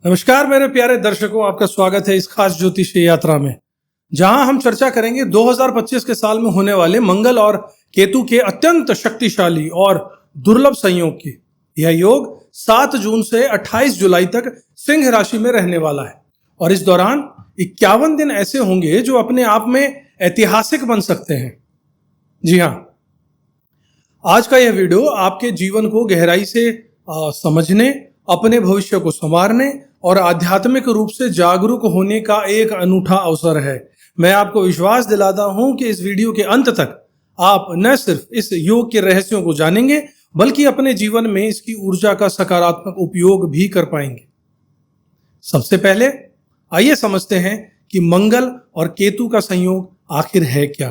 नमस्कार मेरे प्यारे दर्शकों, आपका स्वागत है इस खास ज्योतिषीय यात्रा में, जहां हम चर्चा करेंगे 2025 के साल में होने वाले मंगल और केतु के अत्यंत शक्तिशाली और दुर्लभ संयोग की। यह योग 7 जून से 28 जुलाई तक सिंह राशि में रहने वाला है और इस दौरान 51 दिन ऐसे होंगे जो अपने आप में ऐतिहासिक बन सकते हैं। जी हाँ, आज का यह वीडियो आपके जीवन को गहराई से समझने, अपने भविष्य को संवारने और आध्यात्मिक रूप से जागरूक होने का एक अनूठा अवसर है। मैं आपको विश्वास दिलाता हूं कि इस वीडियो के अंत तक आप न सिर्फ इस योग के रहस्यों को जानेंगे बल्कि अपने जीवन में इसकी ऊर्जा का सकारात्मक उपयोग भी कर पाएंगे। सबसे पहले आइए समझते हैं कि मंगल और केतु का संयोग आखिर है क्या।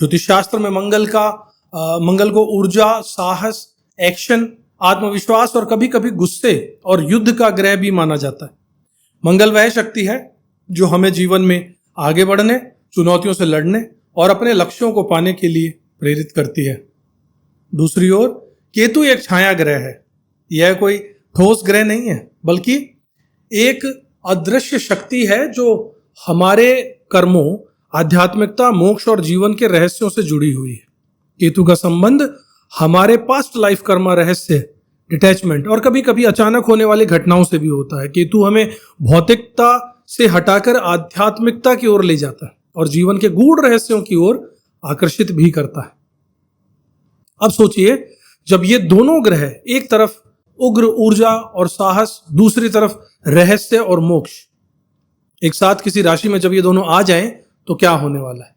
ज्योतिष शास्त्र में मंगल को ऊर्जा, साहस, एक्शन, आत्मविश्वास और कभी कभी गुस्से और युद्ध का ग्रह भी माना जाता है। मंगल वह शक्ति है जो हमें जीवन में आगे बढ़ने, चुनौतियों से लड़ने और अपने लक्ष्यों को पाने के लिए प्रेरित करती है। दूसरी ओर केतु एक छाया ग्रह है। यह कोई ठोस ग्रह नहीं है बल्कि एक अदृश्य शक्ति है जो हमारे कर्मों, आध्यात्मिकता, मोक्ष और जीवन के रहस्यों से जुड़ी हुई है। केतु का संबंध हमारे पास्ट लाइफ कर्मा, रहस्य, डिटैचमेंट और कभी कभी अचानक होने वाली घटनाओं से भी होता है। केतु हमें भौतिकता से हटाकर आध्यात्मिकता की ओर ले जाता है और जीवन के गूढ़ रहस्यों की ओर आकर्षित भी करता है। अब सोचिए, जब ये दोनों ग्रह, एक तरफ उग्र ऊर्जा और साहस, दूसरी तरफ रहस्य और मोक्ष, एक साथ किसी राशि में जब ये दोनों आ जाएं तो क्या होने वाला है।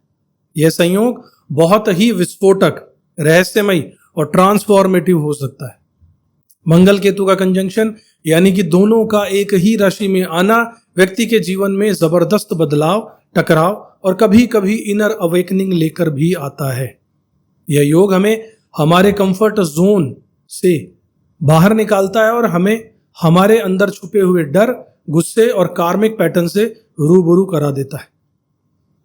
यह संयोग बहुत ही विस्फोटक, रहस्यमयी और ट्रांसफॉर्मेटिव हो सकता है। मंगल केतु का कंजंक्शन यानी कि दोनों का एक ही राशि में आना व्यक्ति के जीवन में जबरदस्त बदलाव, टकराव और कभी कभी इनर अवेकनिंग लेकर भी आता है। यह योग हमें हमारे कंफर्ट जोन से बाहर निकालता है और हमें हमारे अंदर छुपे हुए डर, गुस्से और कार्मिक पैटर्न से रूबरू करा देता है।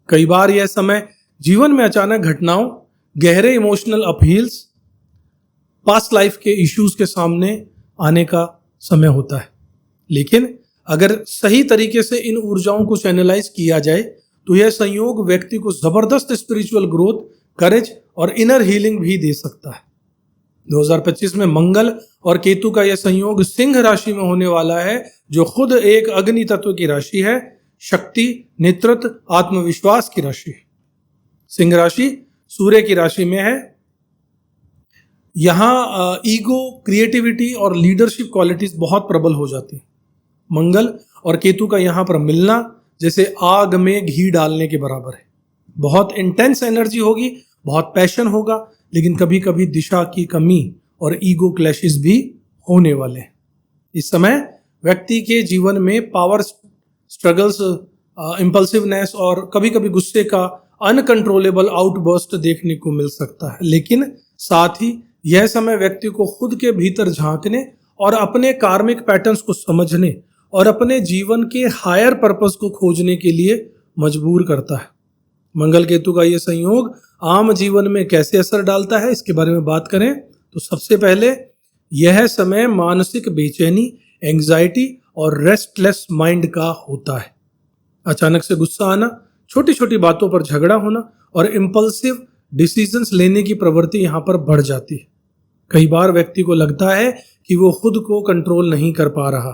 कई बार यह समय जीवन में अचानक घटनाओं, गहरे इमोशनल अपहील्स, पास्ट लाइफ के इश्यूज के सामने आने का समय होता है। लेकिन अगर सही तरीके से इन ऊर्जाओं को चैनलाइज किया जाए तो यह संयोग व्यक्ति को जबरदस्त स्पिरिचुअल ग्रोथ, करेज और इनर हीलिंग भी दे सकता है। 2025 में मंगल और केतु का यह संयोग सिंह राशि में होने वाला है, जो खुद एक अग्नि तत्व की राशि है, शक्ति, नेतृत्व, आत्मविश्वास की राशि है। सिंह राशि सूर्य की राशि में है। यहाँ ईगो, क्रिएटिविटी और लीडरशिप क्वालिटीज बहुत प्रबल हो जाती है। मंगल और केतु का यहाँ पर मिलना जैसे आग में घी डालने के बराबर है। बहुत इंटेंस एनर्जी होगी, बहुत पैशन होगा, लेकिन कभी कभी दिशा की कमी और ईगो क्लैशेस भी होने वाले हैं। इस समय व्यक्ति के जीवन में पावर स्ट्रगल्स, इम्पल्सिवनेस और कभी कभी गुस्से का अनकंट्रोलेबल आउटबर्स्ट देखने को मिल सकता है। लेकिन साथ ही यह समय व्यक्ति को खुद के भीतर झांकने और अपने कार्मिक पैटर्न्स को समझने और अपने जीवन के हायर पर्पस को खोजने के लिए मजबूर करता है। मंगल केतु का यह संयोग आम जीवन में कैसे असर डालता है, इसके बारे में बात करें तो सबसे पहले यह समय मानसिक बेचैनी, एंग्जाइटी और रेस्टलेस माइंड का होता है। अचानक से गुस्सा आना, छोटी छोटी बातों पर झगड़ा होना और इम्पल्सिव डिसीजंस लेने की प्रवृत्ति यहाँ पर बढ़ जाती है। कई बार व्यक्ति को लगता है कि वो खुद को कंट्रोल नहीं कर पा रहा,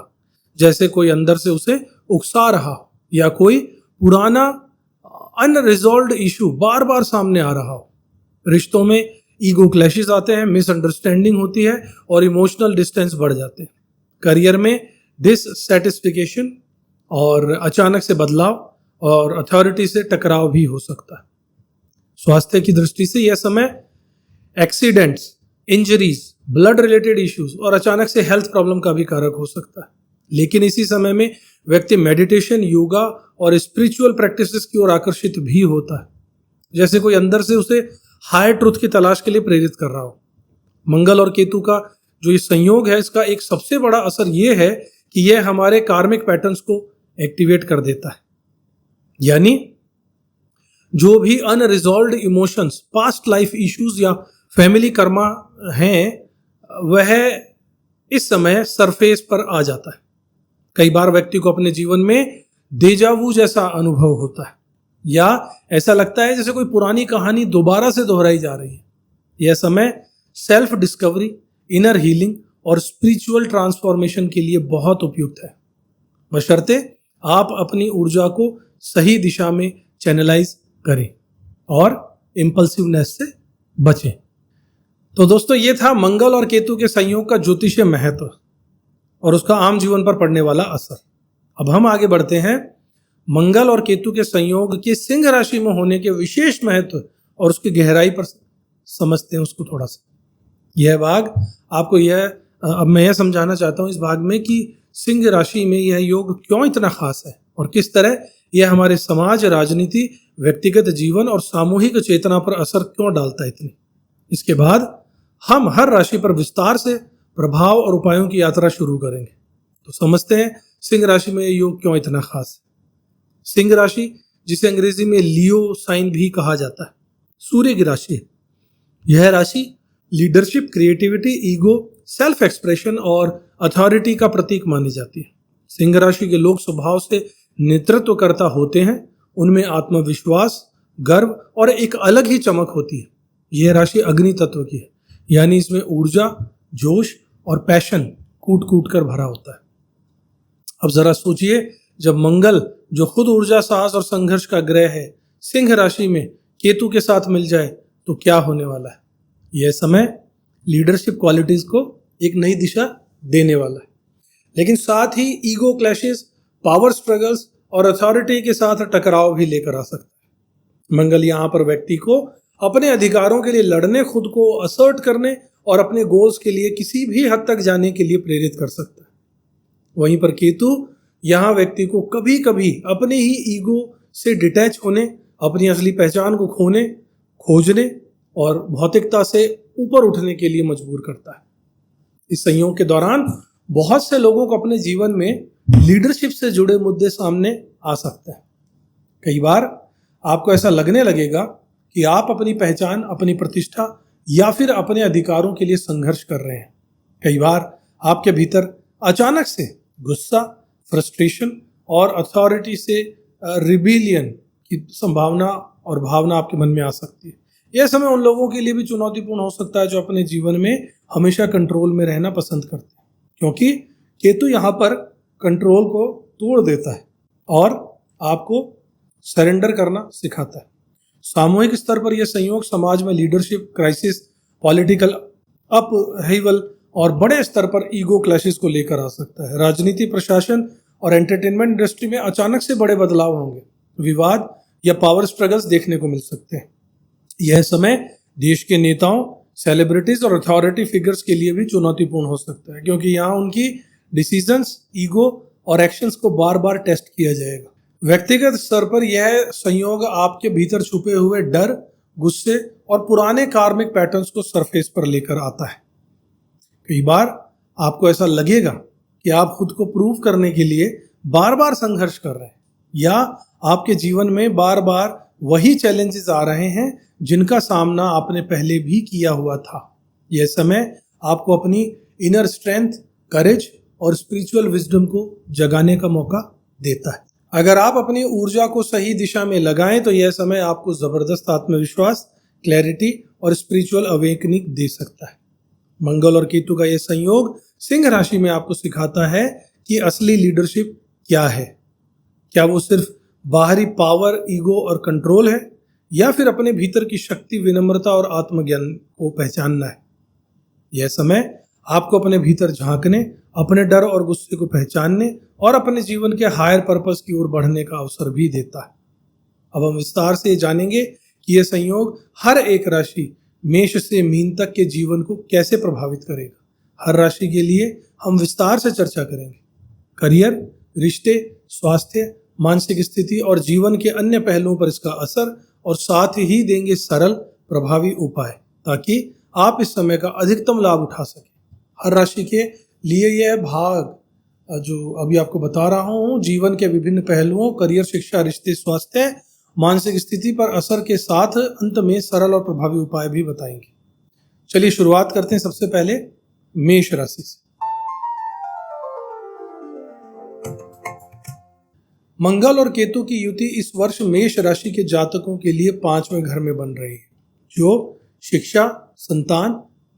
जैसे कोई अंदर से उसे उकसा रहा या कोई पुराना अनरिजॉल्व्ड इशू बार बार सामने आ रहा हो। रिश्तों में ईगो क्लैशेस आते हैं, मिसअंडरस्टैंडिंग होती है और इमोशनल डिस्टेंस बढ़ जाते हैं। करियर में डिससैटिस्फिकेशन और अचानक से बदलाव और अथॉरिटी से टकराव भी हो सकता है। स्वास्थ्य की दृष्टि से यह समय accidents, injuries, blood related issues और अचानक से हेल्थ प्रॉब्लम का भी कारक हो सकता है। लेकिन इसी समय में व्यक्ति मेडिटेशन, योगा और स्पिरिचुअल प्रैक्टिसेस की ओर आकर्षित भी होता है, जैसे कोई अंदर से उसे हायर ट्रुथ की तलाश के लिए प्रेरित कर रहा हो। मंगल और केतु का जो ये संयोग है, इसका एक सबसे बड़ा असर यह है कि यह हमारे कार्मिक पैटर्न्स को एक्टिवेट कर देता है। यानी जो भी unresolved emotions, past life issues या फैमिली कर्मा हैं, वह इस समय सरफेस पर आ जाता है। कई बार व्यक्ति को अपने जीवन में डेजावू जैसा अनुभव होता है या ऐसा लगता है जैसे कोई पुरानी कहानी दोबारा से दोहराई जा रही है। यह समय सेल्फ डिस्कवरी, इनर हीलिंग और स्पिरिचुअल ट्रांसफॉर्मेशन के लिए बहुत उपयुक्त है, बशर्ते आप अपनी ऊर्जा को सही दिशा में चैनलाइज करें और इम्पल्सिवनेस से बचें। तो दोस्तों, ये था मंगल और केतु के संयोग का ज्योतिषीय महत्व और उसका आम जीवन पर पड़ने वाला असर। अब हम आगे बढ़ते हैं मंगल और केतु के संयोग के सिंह राशि में होने के विशेष महत्व और उसकी गहराई पर समझते हैं उसको थोड़ा सा। यह भाग आपको अब मैं यह समझाना चाहता हूं इस भाग में कि सिंह राशि में यह योग क्यों इतना खास है और किस तरह यह हमारे समाज, राजनीति, व्यक्तिगत जीवन और सामूहिक चेतना पर असर क्यों डालता है इतनी। इसके बाद हम हर राशि पर विस्तार से प्रभाव और उपायों की यात्रा शुरू करेंगे। तो समझते हैं सिंह राशि में यह योग क्यों इतना खास है। सिंह राशि, जिसे अंग्रेजी में लियो साइन भी कहा जाता है, सूर्य की राशि है। यह राशि leadership, creativity, ego, self expression और अथॉरिटी का प्रतीक मानी जाती है। सिंह राशि के लोग स्वभाव से नेतृत्वकर्ता होते हैं। उनमें आत्मविश्वास, गर्व और एक अलग ही चमक होती है। यह राशि अग्नि तत्व की है, यानी इसमें ऊर्जा, जोश और पैशन कूट कूट कर भरा होता है। अब जरा सोचिए, जब मंगल, जो खुद ऊर्जा, साहस और संघर्ष का ग्रह है, सिंह राशि में केतु के साथ मिल जाए तो क्या होने वाला है। यह समय लीडरशिप क्वालिटीज को एक नई दिशा देने वाला है, लेकिन साथ ही ईगो क्लैशेस, पावर स्ट्रगल्स और अथॉरिटी के साथ टकराव भी लेकर आ सकता है। मंगल यहाँ पर व्यक्ति को अपने अधिकारों के लिए लड़ने, खुद को असर्ट करने और अपने गोल्स के लिए किसी भी हद तक जाने के लिए प्रेरित कर सकता है। वहीं पर केतु यहाँ व्यक्ति को कभी कभी अपने ही ईगो से डिटैच होने, अपनी असली पहचान को खोजने और भौतिकता से ऊपर उठने के लिए मजबूर करता है। इस संयोग के दौरान बहुत से लोगों को अपने जीवन में लीडरशिप से जुड़े मुद्दे सामने आ सकते हैं। कई बार आपको ऐसा लगने लगेगा कि आप अपनी पहचान, अपनी प्रतिष्ठा या फिर अपने अधिकारों के लिए संघर्ष कर रहे हैं। कई बार आपके भीतर अचानक से गुस्सा, फ्रस्ट्रेशन और अथॉरिटी से रिबेलियन की संभावना और भावना आपके मन में आ सकती है। यह समय उन लोगों के लिए भी चुनौतीपूर्ण हो सकता है जो अपने जीवन में हमेशा कंट्रोल में रहना पसंद करते हैं, क्योंकि केतु यहाँ पर कंट्रोल को तोड़ देता है और आपको सरेंडर करना सिखाता है। सामूहिक स्तर पर यह संयोग समाज में लीडरशिप क्राइसिस, पॉलिटिकल अपहीवल और बड़े स्तर पर ईगो क्लैशेस को लेकर आ सकता है। राजनीति, प्रशासन और एंटरटेनमेंट इंडस्ट्री में अचानक से बड़े बदलाव होंगे, विवाद या पावर स्ट्रगल्स देखने को मिल सकते हैं। यह समय देश के नेताओं, सेलिब्रिटीज और अथॉरिटी फिगर्स के लिए भी चुनौतीपूर्ण हो सकता है, क्योंकि यहाँ उनकी डिसीजंस, ईगो और एक्शंस को बार बार टेस्ट किया जाएगा। व्यक्तिगत स्तर पर यह संयोग आपके भीतर छुपे हुए डर, गुस्से और पुराने कार्मिक पैटर्न्स को सरफेस पर लेकर आता है। कई बार आपको ऐसा लगेगा कि आप खुद को प्रूव करने के लिए बार बार संघर्ष कर रहे हैं या आपके जीवन में बार बार वही चैलेंजेस आ रहे हैं जिनका सामना आपने पहले भी किया हुआ था। यह समय आपको अपनी इनर स्ट्रेंथ, करेज और स्पिरिचुअल विजडम को जगाने का मौका देता है। अगर आप अपनी ऊर्जा को सही दिशा में लगाएं तो यह समय आपको जबरदस्त आत्मविश्वास, क्लैरिटी और स्पिरिचुअल अवेकनिंग दे सकता है। मंगल और केतु का यह संयोग सिंह राशि में आपको सिखाता है कि असली लीडरशिप क्या है। क्या वो सिर्फ बाहरी पावर, ईगो और कंट्रोल है, या फिर अपने भीतर की शक्ति, विनम्रता और आत्मज्ञान को पहचानना है। यह समय आपको अपने भीतर झांकने, अपने डर और गुस्से को पहचानने और अपने जीवन के हायर पर्पस की ओर बढ़ने का अवसर भी देता है। अब हम विस्तार से जानेंगे कि यह संयोग हर एक राशि, मेष से मीन तक के जीवन को कैसे प्रभावित करेगा। हर राशि के लिए हम विस्तार से चर्चा करेंगे। करियर, रिश्ते, स्वास्थ्य, मानसिक स्थिति और जीवन के अन्य पहलुओं पर इसका असर, और साथ ही देंगे सरल प्रभावी उपाय ताकि आप इस समय का अधिकतम लाभ उठा सकें। हर राशि के लिए यह भाग जो अभी आपको बता रहा हूँ जीवन के विभिन्न पहलुओं, करियर, शिक्षा, रिश्ते, स्वास्थ्य, मानसिक स्थिति पर असर के साथ अंत में सरल और प्रभावी उपाय भी बताएंगे। चलिए शुरुआत करते हैं सबसे पहले मेष राशि से। मंगल और केतु की युति इस वर्ष मेष राशि के जातकों के लिए 5वें घर में बन रही है, जो शिक्षा, संतान,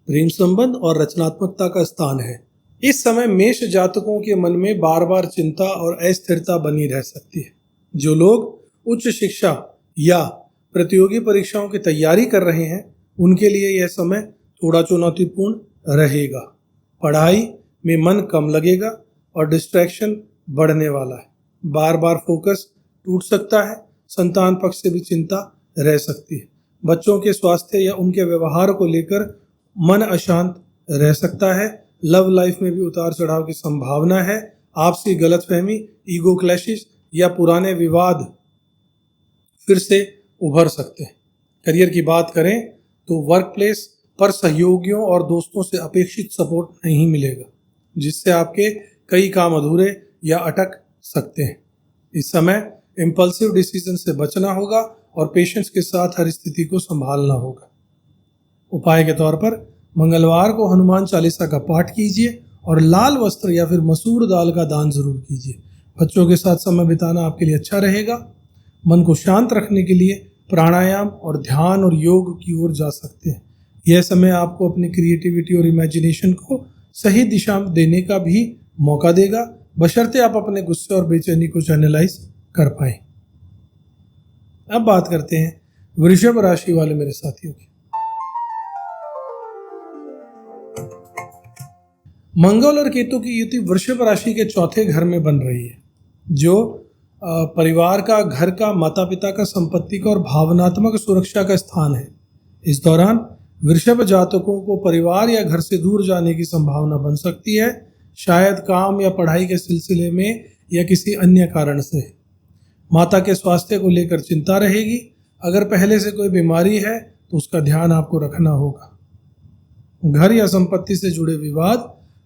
प्रेम संबंध और रचनात्मकता का स्थान है। इस समय मेष जातकों के मन में बार बार चिंता और अस्थिरता बनी रह सकती है। जो लोग उच्च शिक्षा या प्रतियोगी परीक्षाओं की तैयारी कर रहे हैं, उनके लिए यह समय थोड़ा चुनौतीपूर्ण रहेगा। पढ़ाई में मन कम लगेगा और डिस्ट्रैक्शन बढ़ने वाला है। बार बार फोकस टूट सकता है। संतान पक्ष से भी चिंता रह सकती है। बच्चों के स्वास्थ्य या उनके व्यवहार को लेकर मन अशांत रह सकता है। लव लाइफ में भी उतार चढ़ाव की संभावना है। आपसी गलतफहमी, ईगो क्लैशेस या पुराने विवाद फिर से उभर सकते हैं। करियर की बात करें तो वर्क प्लेस पर सहयोगियों और दोस्तों से अपेक्षित सपोर्ट नहीं मिलेगा, जिससे आपके कई काम अधूरे या अटक सकते हैं। इस समय इम्पल्सिव डिसीजन से बचना होगा और पेशेंस के साथ हर स्थिति को संभालना होगा। उपाय के तौर पर मंगलवार को हनुमान चालीसा का पाठ कीजिए और लाल वस्त्र या फिर मसूर दाल का दान जरूर कीजिए। बच्चों के साथ समय बिताना आपके लिए अच्छा रहेगा। मन को शांत रखने के लिए प्राणायाम और ध्यान और योग की ओर जा सकते हैं। यह समय आपको अपनी क्रिएटिविटी और इमेजिनेशन को सही दिशा देने का भी मौका देगा, बशर्ते आप अपने गुस्से और बेचैनी को चैनलाइज कर पाए। अब बात करते हैं वृषभ राशि वाले मेरे साथियों की। मंगल और केतु की युति वृषभ राशि के चौथे घर में बन रही है, जो परिवार का, घर का, माता पिता का, संपत्ति का और भावनात्मक सुरक्षा का स्थान है। इस दौरान वृषभ जातकों को परिवार या घर से दूर जाने की संभावना बन सकती है, शायद काम या पढ़ाई के सिलसिले में या किसी अन्य कारण से। माता के स्वास्थ्य को लेकर चिंता रहेगी। अगर पहले से कोई बीमारी है तो उसका ध्यान आपको रखना होगा। घर या संपत्ति से जुड़े विवाद,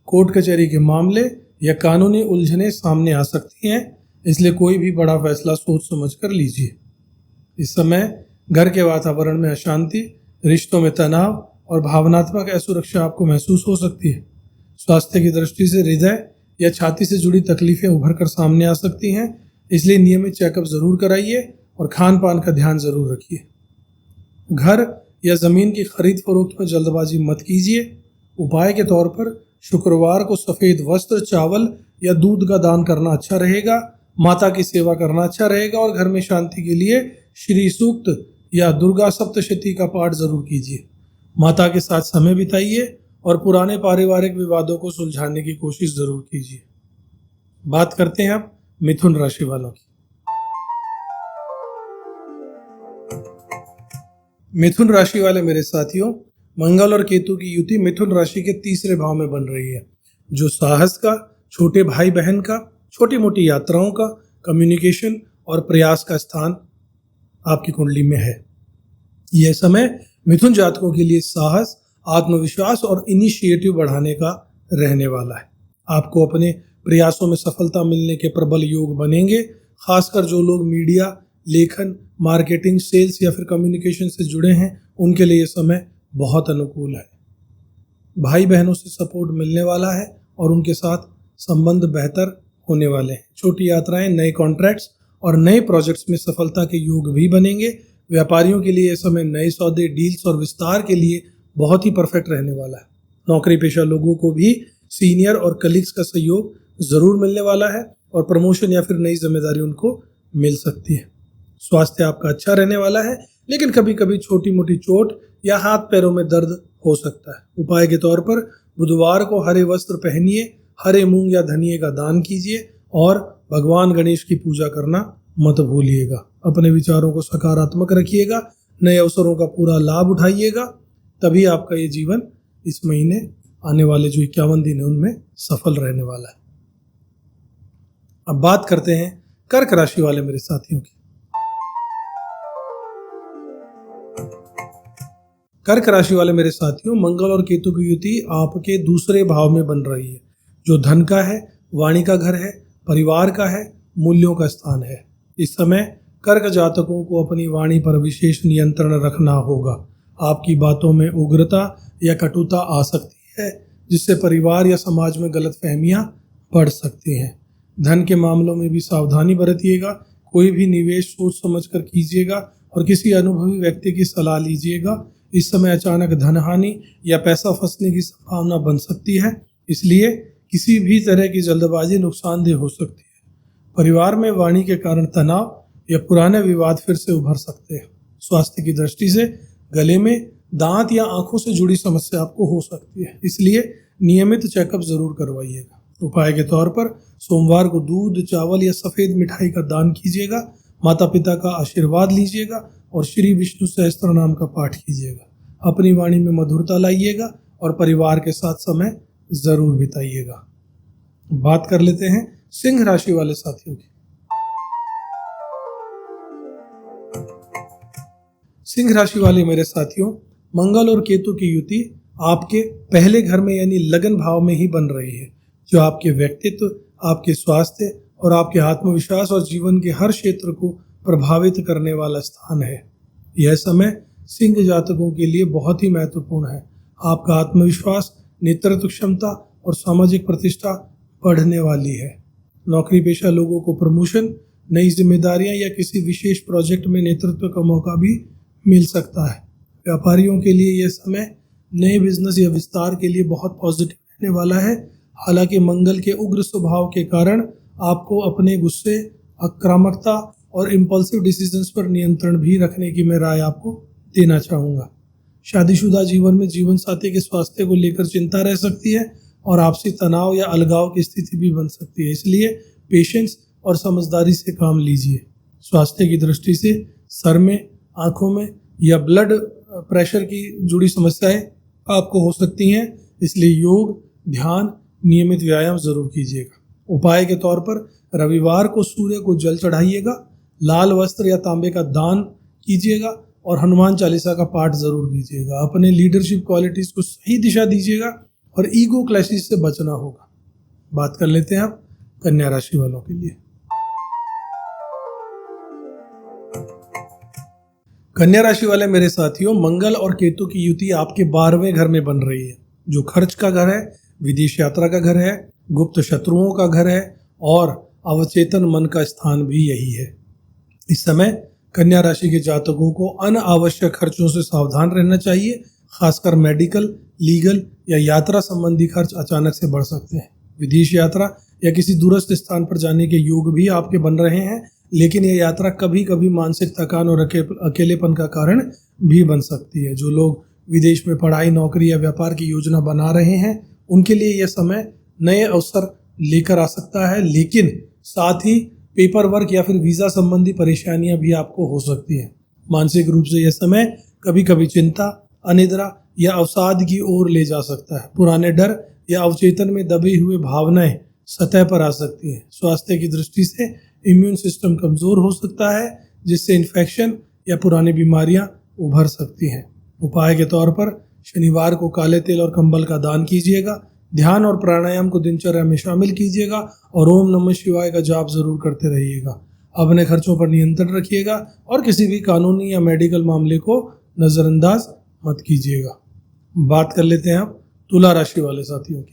कोर्ट कचहरी के मामले या कानूनी उलझनें सामने आ सकती हैं, इसलिए कोई भी बड़ा फैसला सोच समझ कर लीजिए। इस समय घर के वातावरण में अशांति, रिश्तों में तनाव और भावनात्मक असुरक्षा आपको महसूस हो सकती है। स्वास्थ्य की दृष्टि से हृदय या छाती से जुड़ी तकलीफें उभर कर सामने आ सकती हैं, इसलिए नियमित चेकअप जरूर कराइए और खान पान का ध्यान जरूर रखिए। घर या जमीन की खरीद फरोख्त में जल्दबाजी मत कीजिए। उपाय के तौर पर शुक्रवार को सफेद वस्त्र, चावल या दूध का दान करना अच्छा रहेगा। माता की सेवा करना अच्छा रहेगा और घर में शांति के लिए श्री सूक्त या दुर्गा सप्तशती का पाठ जरूर कीजिए। माता के साथ समय बिताइए और पुराने पारिवारिक विवादों को सुलझाने की कोशिश जरूर कीजिए। बात करते हैं अब मिथुन राशि वालों की। मिथुन राशि वाले मेरे साथियों, मंगल और केतु की युति मिथुन राशि के तीसरे भाव में बन रही है, जो साहस का, छोटे भाई बहन का, छोटी मोटी यात्राओं का, कम्युनिकेशन और प्रयास का स्थान आपकी कुंडली में है। यह समय मिथुन जातकों के लिए साहस, आत्मविश्वास और इनिशिएटिव बढ़ाने का रहने वाला है। आपको अपने प्रयासों में सफलता मिलने के प्रबल योग बनेंगे। खासकर जो लोग मीडिया, लेखन, मार्केटिंग, सेल्स या फिर कम्युनिकेशन से जुड़े हैं, उनके लिए यह समय बहुत अनुकूल है। भाई बहनों से सपोर्ट मिलने वाला है और उनके साथ संबंध बेहतर होने वाले हैं। छोटी यात्राएं, नए कॉन्ट्रैक्ट्स और नए प्रोजेक्ट्स में सफलता के योग भी बनेंगे। व्यापारियों के लिए यह समय नए सौदे, डील्स और विस्तार के लिए बहुत ही परफेक्ट रहने वाला है। नौकरी पेशा लोगों को भी सीनियर और कलीग्स का सहयोग जरूर मिलने वाला है और प्रमोशन या फिर नई जिम्मेदारी उनको मिल सकती है। स्वास्थ्य आपका अच्छा रहने वाला है, लेकिन कभी कभी छोटी मोटी चोट या हाथ पैरों में दर्द हो सकता है। उपाय के तौर पर बुधवार को हरे वस्त्र पहनिए, हरे मूंग या धनिये का दान कीजिए और भगवान गणेश की पूजा करना मत भूलिएगा। अपने विचारों को सकारात्मक रखिएगा, नए अवसरों का पूरा लाभ उठाइएगा, तभी आपका ये जीवन इस महीने आने वाले जो 51 दिन है उनमें सफल रहने वाला है। अब बात करते हैं कर्क राशि वाले मेरे साथियों की। कर्क राशि वाले मेरे साथियों, मंगल और केतु की युति आपके दूसरे भाव में बन रही है, जो धन का है, वाणी का घर है, परिवार का है, मूल्यों का स्थान है। इस समय कर्क जातकों को अपनी वाणी पर विशेष नियंत्रण रखना होगा। आपकी बातों में उग्रता या कटुता आ सकती है, जिससे परिवार या समाज में गलतफहमियां बढ़ सकती हैं। धन के मामलों में भी सावधानी बरतिएगा। कोई भी निवेश सोच समझ कर कीजिएगा और किसी अनुभवी व्यक्ति की सलाह लीजिएगा। इस समय अचानक धनहानि या पैसा फंसने की संभावना बन सकती है, इसलिए किसी भी तरह की जल्दबाजी नुकसानदेह हो सकती है। परिवार में वाणी के कारण तनाव या पुराने विवाद फिर से उभर सकते हैं। स्वास्थ्य की दृष्टि से गले में, दांत या आंखों से जुड़ी समस्या आपको हो सकती है, इसलिए नियमित चेकअप जरूर करवाइएगा। उपाय के तौर पर सोमवार को दूध, चावल या सफेद मिठाई का दान कीजिएगा, माता पिता का आशीर्वाद लीजिएगा और श्री विष्णु सहस्त्र नाम का पाठ कीजिएगा। अपनी वाणी में मधुरता लाइएगा और परिवार के साथ समय जरूर बिताइएगा। बात कर लेते हैं सिंह राशि वाले साथियों की। सिंह राशि वाले मेरे साथियों, मंगल और केतु की युति आपके पहले घर में यानी लगन भाव में ही बन रही है, जो आपके व्यक्तित्व, आपके स्वास्थ्य और आपके आत्मविश्वास और जीवन के हर क्षेत्र को प्रभावित करने वाला स्थान है। यह समय सिंह जातकों के लिए बहुत ही महत्वपूर्ण है। आपका आत्मविश्वास, नेतृत्व क्षमता और सामाजिक प्रतिष्ठा बढ़ने वाली है। नौकरी पेशा लोगों को प्रमोशन, नई जिम्मेदारियां या किसी विशेष प्रोजेक्ट में नेतृत्व का मौका भी मिल सकता है। व्यापारियों के लिए यह समय नए बिजनेस या विस्तार के लिए बहुत पॉजिटिव रहने वाला है। हालांकि मंगल के उग्र स्वभाव के कारण आपको अपने गुस्से, आक्रामकता और इम्पल्सिव डिसीजंस पर नियंत्रण भी रखने की मैं राय आपको देना चाहूँगा। शादीशुदा जीवन में जीवन साथी के स्वास्थ्य को लेकर चिंता रह सकती है और आपसी तनाव या अलगाव की स्थिति भी बन सकती है, इसलिए पेशेंस और समझदारी से काम लीजिए। स्वास्थ्य की दृष्टि से सर में, आंखों में या ब्लड प्रेशर की जुड़ी समस्याएं आपको हो सकती हैं, इसलिए योग, ध्यान, नियमित व्यायाम जरूर कीजिएगा। उपाय के तौर पर रविवार को सूर्य को जल चढ़ाइएगा, लाल वस्त्र या तांबे का दान कीजिएगा और हनुमान चालीसा का पाठ जरूर कीजिएगा। अपने लीडरशिप क्वालिटीज को सही दिशा दीजिएगा और ईगो क्लैशेस से बचना होगा। बात कर लेते हैं अब कन्या राशि वालों के लिए। कन्या राशि वाले मेरे साथियों, मंगल और केतु की युति आपके 12वें घर में बन रही है, जो खर्च का घर है, विदेश यात्रा का घर है, गुप्त शत्रुओं का घर है और अवचेतन मन का स्थान भी यही है। इस समय कन्या राशि के जातकों को अनावश्यक खर्चों से सावधान रहना चाहिए। खासकर मेडिकल, लीगल या यात्रा संबंधी खर्च अचानक से बढ़ सकते हैं। विदेश यात्रा या किसी दूरस्थ स्थान पर जाने के योग भी आपके बन रहे हैं, लेकिन यह यात्रा कभी कभी मानसिक थकान और अकेलेपन का कारण भी बन सकती है। जो लोग विदेश में पढ़ाई, नौकरी या व्यापार की योजना बना रहे हैं, उनके लिए यह समय नए अवसर लेकर आ सकता है, लेकिन साथ ही पेपर वर्क या फिर वीज़ा संबंधी परेशानियां भी आपको हो सकती हैं। मानसिक रूप से यह समय कभी कभी चिंता, अनिद्रा या अवसाद की ओर ले जा सकता है। पुराने डर या अवचेतन में दबी हुई भावनाएं सतह पर आ सकती हैं। स्वास्थ्य की दृष्टि से इम्यून सिस्टम कमजोर हो सकता है, जिससे इन्फेक्शन या पुरानी बीमारियां उभर सकती हैं। उपाय के तौर पर शनिवार को काले तिल और कंबल का दान कीजिएगा। ध्यान और प्राणायाम को दिनचर्या में शामिल कीजिएगा और ओम नमः शिवाय का जाप जरूर करते रहिएगा। अपने खर्चों पर नियंत्रण रखिएगा और किसी भी कानूनी या मेडिकल मामले को नजरअंदाज मत कीजिएगा। बात कर लेते हैं अब तुला राशि वाले साथियों की।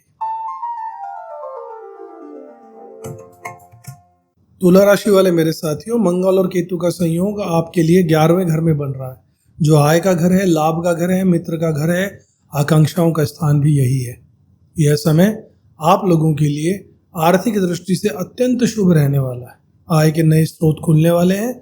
तुला राशि वाले मेरे साथियों, मंगल और केतु का संयोग आपके लिए 11वें घर में बन रहा है, जो आय का घर है, लाभ का घर है, मित्र का घर है, आकांक्षाओं का स्थान भी यही है। यह समय आप लोगों के लिए आर्थिक दृष्टि से अत्यंत शुभ रहने वाला है। आय के नए स्रोत खुलने वाले हैं,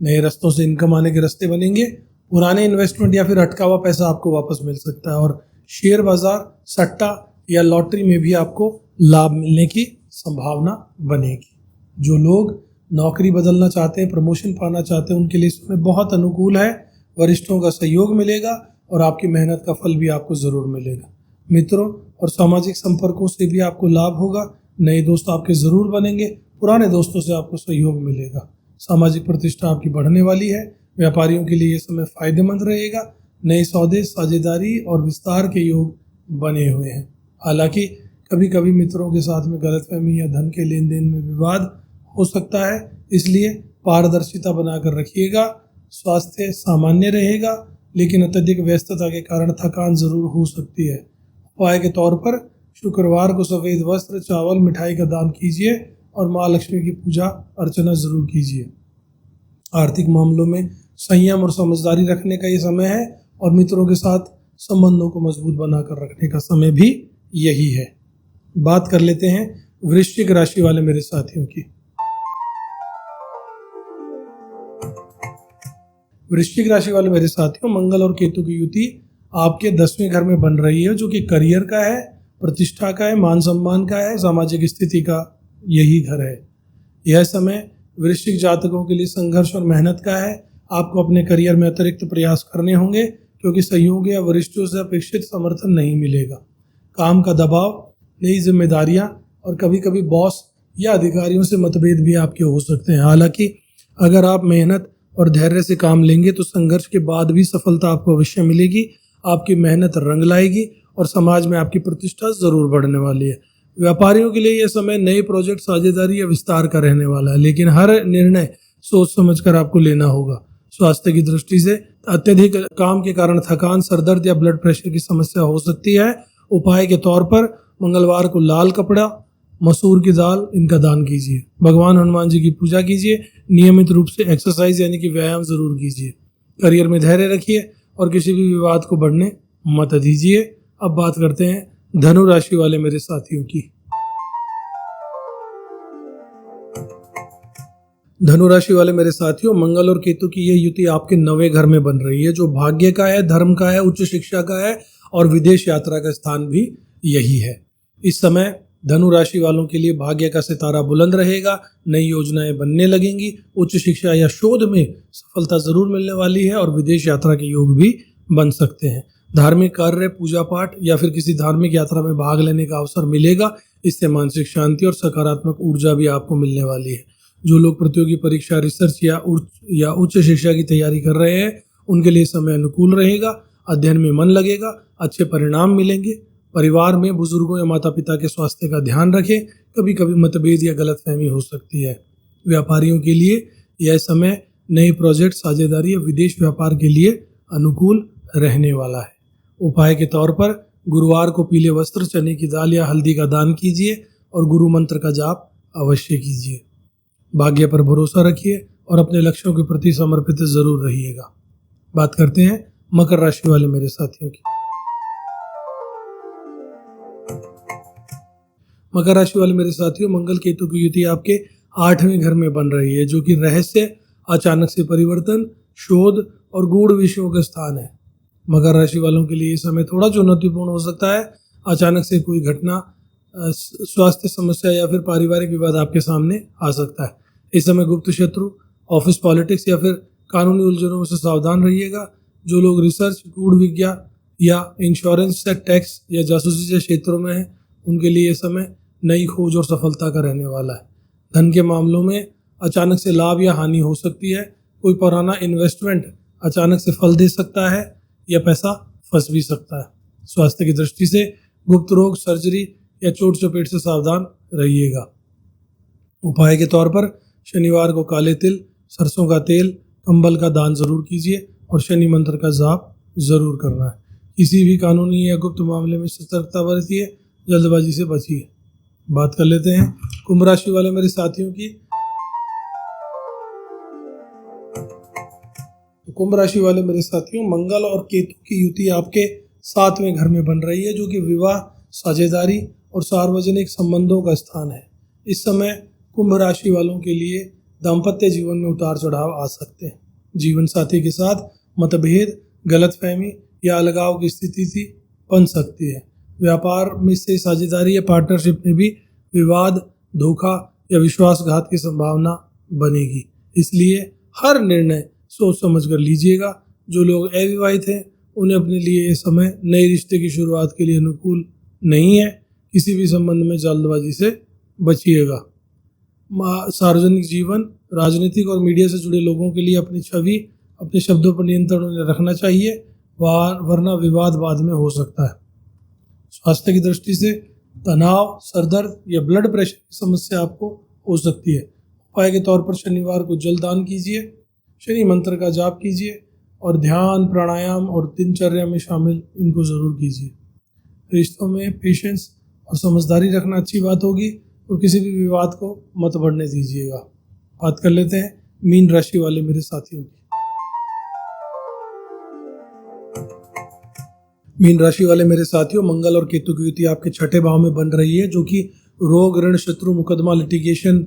नए रास्तों से इनकम आने के रास्ते बनेंगे। पुराने इन्वेस्टमेंट या फिर अटका हुआ पैसा आपको वापस मिल सकता है और शेयर बाजार, सट्टा या लॉटरी में भी आपको लाभ मिलने की संभावना बनेगी। जो लोग नौकरी बदलना चाहते हैं, प्रमोशन पाना चाहते हैं, उनके लिए इसमें बहुत अनुकूल है। वरिष्ठों का सहयोग मिलेगा और आपकी मेहनत का फल भी आपको जरूर मिलेगा। मित्रों और सामाजिक संपर्कों से भी आपको लाभ होगा। नए दोस्त आपके जरूर बनेंगे, पुराने दोस्तों से आपको सहयोग मिलेगा। सामाजिक प्रतिष्ठा आपकी बढ़ने वाली है। व्यापारियों के लिए यह समय फायदेमंद रहेगा। नए सौदे, साझेदारी और विस्तार के योग बने हुए हैं। हालांकि कभी कभी मित्रों के साथ में गलतफहमी या धन के लेन देन में विवाद हो सकता है, इसलिए पारदर्शिता बनाकर रखिएगा। स्वास्थ्य सामान्य रहेगा, लेकिन अत्यधिक व्यस्तता के कारण थकान जरूर हो सकती है। उपाय के तौर पर शुक्रवार को सफ़ेद वस्त्र, चावल, मिठाई का दान कीजिए और माँ लक्ष्मी की पूजा अर्चना जरूर कीजिए। आर्थिक मामलों में संयम और समझदारी रखने का ये समय है और मित्रों के साथ संबंधों को मजबूत बनाकर रखने का समय भी यही है। बात कर लेते हैं वृश्चिक राशि वाले मेरे साथियों की। वृश्चिक राशि वाले मेरे साथियों, मंगल और केतु की युति आपके 10वें घर में बन रही है, जो कि करियर का है, प्रतिष्ठा का है, मान सम्मान का है, सामाजिक स्थिति का यही घर है। यह समय वृश्चिक जातकों के लिए संघर्ष और मेहनत का है। आपको अपने करियर में अतिरिक्त प्रयास करने होंगे क्योंकि सहयोगी या वरिष्ठों से अपेक्षित समर्थन नहीं मिलेगा। काम का दबाव, नई जिम्मेदारियां और कभी कभी बॉस या अधिकारियों से मतभेद भी आपके हो सकते हैं। हालांकि अगर आप मेहनत और धैर्य से काम लेंगे तो संघर्ष के बाद भी सफलता आपको अवश्य मिलेगी। आपकी मेहनत रंग लाएगी और समाज में आपकी प्रतिष्ठा जरूर बढ़ने वाली है। व्यापारियों के लिए यह समय नए प्रोजेक्ट, साझेदारी या विस्तार का रहने वाला है, लेकिन हर निर्णय सोच समझकर आपको लेना होगा। स्वास्थ्य की दृष्टि से अत्यधिक काम के कारण थकान, सरदर्द या ब्लड प्रेशर की समस्या हो सकती है। उपाय के तौर पर मंगलवार को लाल कपड़ा, मसूर की दाल इनका दान कीजिए। भगवान हनुमान जी की पूजा कीजिए। नियमित रूप से एक्सरसाइज यानी कि व्यायाम जरूर कीजिए। करियर में धैर्य रखिए और किसी भी विवाद को बढ़ने मत दीजिए। अब बात करते हैं धनु राशि वाले मेरे साथियों की। धनु राशि वाले मेरे साथियों, मंगल और केतु की यह युति आपके 9वें घर में बन रही है, जो भाग्य का है, धर्म का है, उच्च शिक्षा का है और विदेश यात्रा का स्थान भी यही है। इस समय धनु राशि वालों के लिए भाग्य का सितारा बुलंद रहेगा। नई योजनाएं बनने लगेंगी। उच्च शिक्षा या शोध में सफलता जरूर मिलने वाली है और विदेश यात्रा के योग भी बन सकते हैं। धार्मिक कार्य, पूजा पाठ या फिर किसी धार्मिक यात्रा में भाग लेने का अवसर मिलेगा। इससे मानसिक शांति और सकारात्मक ऊर्जा भी आपको मिलने वाली है। जो लोग प्रतियोगी परीक्षा, रिसर्च या उच्च शिक्षा की तैयारी कर रहे हैं, उनके लिए समय अनुकूल रहेगा। अध्ययन में मन लगेगा, अच्छे परिणाम मिलेंगे। परिवार में बुजुर्गों या माता पिता के स्वास्थ्य का ध्यान रखें। कभी कभी मतभेद या गलतफहमी हो सकती है। व्यापारियों के लिए यह समय नए प्रोजेक्ट, साझेदारी या विदेश व्यापार के लिए अनुकूल रहने वाला है। उपाय के तौर पर गुरुवार को पीले वस्त्र, चने की दाल या हल्दी का दान कीजिए और गुरु मंत्र का जाप अवश्य कीजिए। भाग्य पर भरोसा रखिए और अपने लक्ष्यों के प्रति समर्पित जरूर रहिएगा। बात करते हैं मकर राशि वाले मेरे साथियों की। मकर राशि वाले मेरे साथियों, मंगल केतु की युति आपके 8वें घर में बन रही है, जो कि रहस्य, अचानक से परिवर्तन, शोध और गूढ़ विषयों का स्थान है। मकर राशि वालों के लिए ये समय थोड़ा चुनौतीपूर्ण हो सकता है। अचानक से कोई घटना, स्वास्थ्य समस्या या फिर पारिवारिक विवाद आपके सामने आ सकता है। इस समय गुप्त शत्रु, ऑफिस पॉलिटिक्स या फिर कानूनी उलझनों से सावधान रहिएगा। जो लोग रिसर्च, गूढ़ विज्ञान या इंश्योरेंस या टैक्स या जासूसी के क्षेत्रों में हैं, उनके लिए ये समय नई खोज और सफलता का रहने वाला है। धन के मामलों में अचानक से लाभ या हानि हो सकती है। कोई पुराना इन्वेस्टमेंट अचानक से फल दे सकता है या पैसा फंस भी सकता है। स्वास्थ्य की दृष्टि से गुप्त रोग, सर्जरी या चोट चपेट से सावधान रहिएगा। उपाय के तौर पर शनिवार को काले तिल, सरसों का तेल, कंबल का दान जरूर कीजिए और शनि मंत्र का जाप जरूर करना है। किसी भी कानूनी या गुप्त मामले में सतर्कता बरतिए, जल्दबाजी से बचिए। बात कर लेते हैं कुंभ राशि वाले मेरे साथियों की। तो कुंभ राशि वाले मेरे साथियों, मंगल और केतु की युति आपके 7वें घर में बन रही है, जो कि विवाह, साझेदारी और सार्वजनिक संबंधों का स्थान है। इस समय कुंभ राशि वालों के लिए दाम्पत्य जीवन में उतार चढ़ाव आ सकते हैं। जीवन साथी के साथ मतभेद, गलतफहमी या अलगाव की स्थिति बन सकती है। व्यापार में से साझेदारी या पार्टनरशिप में भी विवाद, धोखा या विश्वासघात की संभावना बनेगी। इसलिए हर निर्णय सोच समझ कर लीजिएगा। जो लोग अविवाहित हैं, उन्हें अपने लिए ये समय नए रिश्ते की शुरुआत के लिए अनुकूल नहीं है। किसी भी संबंध में जल्दबाजी से बचिएगा। सार्वजनिक जीवन, राजनीतिक और मीडिया से जुड़े लोगों के लिए अपनी छवि, अपने शब्दों पर नियंत्रण रखना चाहिए, वरना विवाद बाद में हो सकता है। स्वास्थ्य की दृष्टि से तनाव, सरदर्द या ब्लड प्रेशर की समस्या आपको हो सकती है। उपाय के तौर पर शनिवार को जल दान कीजिए, शनि मंत्र का जाप कीजिए और ध्यान, प्राणायाम और दिनचर्या में शामिल इनको जरूर कीजिए। रिश्तों में पेशेंस और समझदारी रखना अच्छी बात होगी। और किसी भी विवाद को मत बढ़ने दीजिएगा। बात कर लेते हैं मीन राशि वाले मेरे साथियों की। मीन राशि वाले मेरे साथियों, मंगल और केतु की युति आपके छठे भाव में बन रही है, जो कि रोग, ऋण, शत्रु, मुकदमा, लिटिगेशन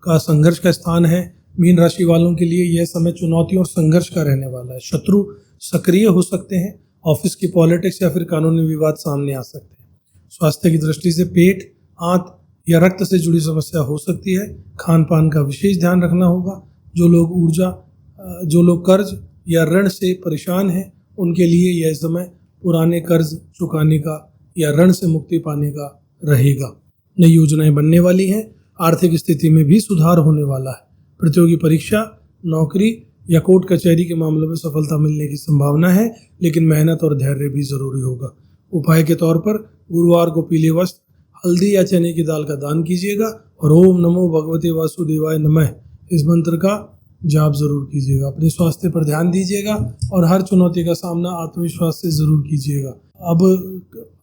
का संघर्ष का स्थान है। मीन राशि वालों के लिए यह समय चुनौतियों और संघर्ष का रहने वाला है। शत्रु सक्रिय हो सकते हैं, ऑफिस की पॉलिटिक्स या फिर कानूनी विवाद सामने आ सकते हैं। स्वास्थ्य की दृष्टि से पेट, आंत या रक्त से जुड़ी समस्या हो सकती है। खान पान का विशेष ध्यान रखना होगा। जो लोग कर्ज या ऋण से परेशान हैं, उनके लिए यह समय पुराने कर्ज चुकाने का या ऋण से मुक्ति पाने का रहेगा। नई योजनाएं बनने वाली हैं। आर्थिक स्थिति में भी सुधार होने वाला है। प्रतियोगी परीक्षा, नौकरी या कोर्ट कचहरी के मामलों में सफलता मिलने की संभावना है, लेकिन मेहनत और धैर्य भी जरूरी होगा। उपाय के तौर पर गुरुवार को पीले वस्त्र, हल्दी या चने की दाल का दान कीजिएगा और ओम नमो भगवते वासुदेवाय नमः इस मंत्र का जाप जरूर कीजिएगा। अपने स्वास्थ्य पर ध्यान दीजिएगा और हर चुनौती का सामना आत्मविश्वास से जरूर कीजिएगा। अब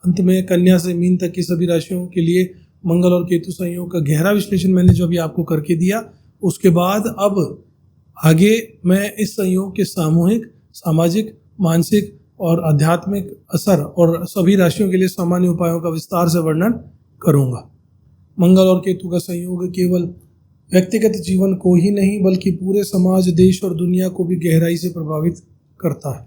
अंत में कन्या से मीन तक की सभी राशियों के लिए मंगल और केतु संयोग का गहरा विश्लेषण मैंने जो अभी आपको करके दिया, उसके बाद अब आगे मैं इस संयोग के सामूहिक, सामाजिक, मानसिक और आध्यात्मिक असर और सभी राशियों के लिए सामान्य उपायों का विस्तार से वर्णन करूंगा। मंगल और केतु का संयोग केवल व्यक्तिगत जीवन को ही नहीं बल्कि पूरे समाज, देश और दुनिया को भी गहराई से प्रभावित करता है।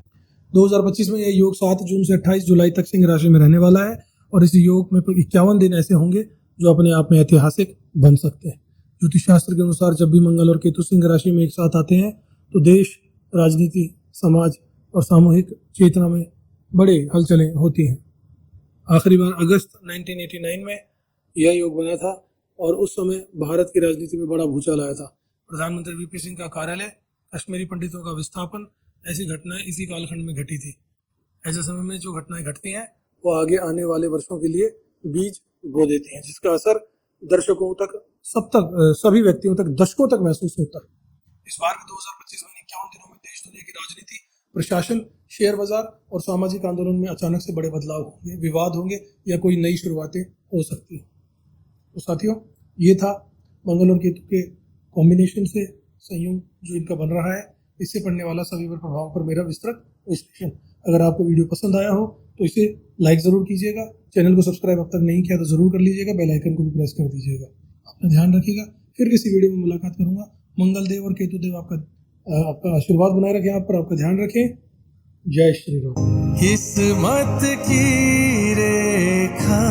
2025 में यह योग 7 जून से 28 जुलाई तक सिंह राशि में रहने वाला है और इस योग में 51 दिन ऐसे होंगे जो अपने आप में ऐतिहासिक बन सकते हैं। ज्योतिष शास्त्र के अनुसार जब भी मंगल और केतु सिंह राशि में एक साथ आते हैं तो देश, राजनीति, समाज और सामूहिक चेतना में बड़े हलचलें होती हैं। आखिरी बार अगस्त 1989 में यह योग बना था और उस समय भारत की राजनीति में बड़ा भूचाल आया था। प्रधानमंत्री वीपी सिंह का कार्यालय, कश्मीरी पंडितों का विस्थापन, ऐसी घटनाएं इसी कालखंड में घटी थी। ऐसे समय में जो घटनाएं घटती हैं वो आगे आने वाले वर्षों के लिए बीज बो देती हैं, जिसका असर दर्शकों तक, सभी व्यक्तियों तक, दशकों तक महसूस होता है। इस बार 2025 में 51 दिनों में देश दुनिया की राजनीति, प्रशासन, शेयर बाजार और सामाजिक आंदोलन में अचानक से बड़े बदलाव होंगे, विवाद होंगे या कोई नई शुरुआतें हो सकती हैं। तो साथियों, ये था मंगल और केतु के कॉम्बिनेशन से संयोग जो इनका बन रहा है, इससे पड़ने वाला सभी पर प्रभाव पर मेरा विस्तृत विश्लेषण। अगर आपको वीडियो पसंद आया हो तो इसे लाइक ज़रूर कीजिएगा। चैनल को सब्सक्राइब अब तक नहीं किया तो ज़रूर कर लीजिएगा। बेल आइकन को भी प्रेस कर दीजिएगा। अपना ध्यान रखिएगा। फिर किसी वीडियो में मुलाकात करूंगा। मंगल देव और केतु देव आपका आशीर्वाद बनाए रखें, आप पर आपका ध्यान रखें। जय श्री राम। किस्मत की रेखा